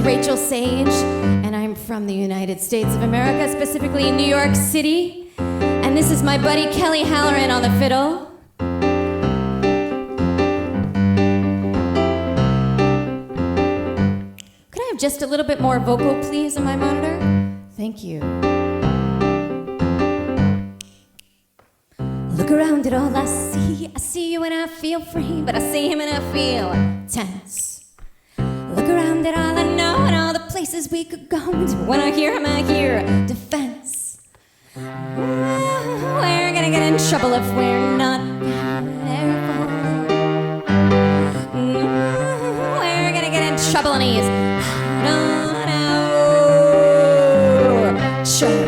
Rachel Sage, and I'm from the United States of America, specifically New York City. And this is my buddy Kelly Halloran on the fiddle. Could I have just a little bit more vocal, please, on my monitor? Thank you. Look around at all I see you and I feel free, but I see him and I feel tense. Look around at all I know and all the places we could go to. When I hear him, I hear defense. We're gonna get in trouble if we're not careful. We're gonna get in trouble and he's not out. Sure.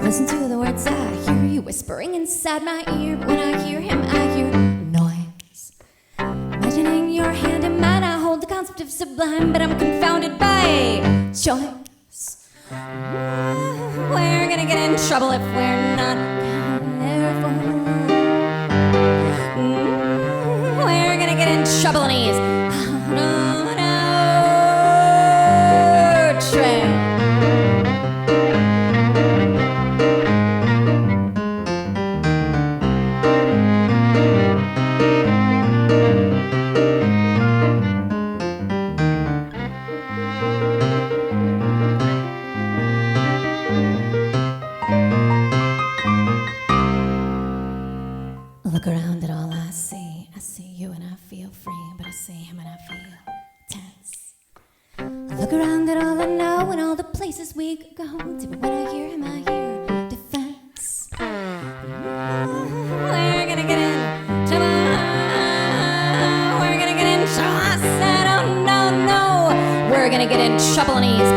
Listen to the words I hear you whispering inside my ear, but when I hear him, I hear noise. Imagining your hand in mine, I hold the concept of sublime, but I'm confounded by choice. We're gonna get in trouble if we're not careful. We're gonna get in trouble and he's on our trail. Look around at all I see you and I feel free, but I see him and I feel tense. Look around at all I know and all the places we could go to, but when I hear him, I hear defense. We're gonna get in trouble. We're gonna get in trouble. I said, oh no, no. We're gonna get in trouble and he's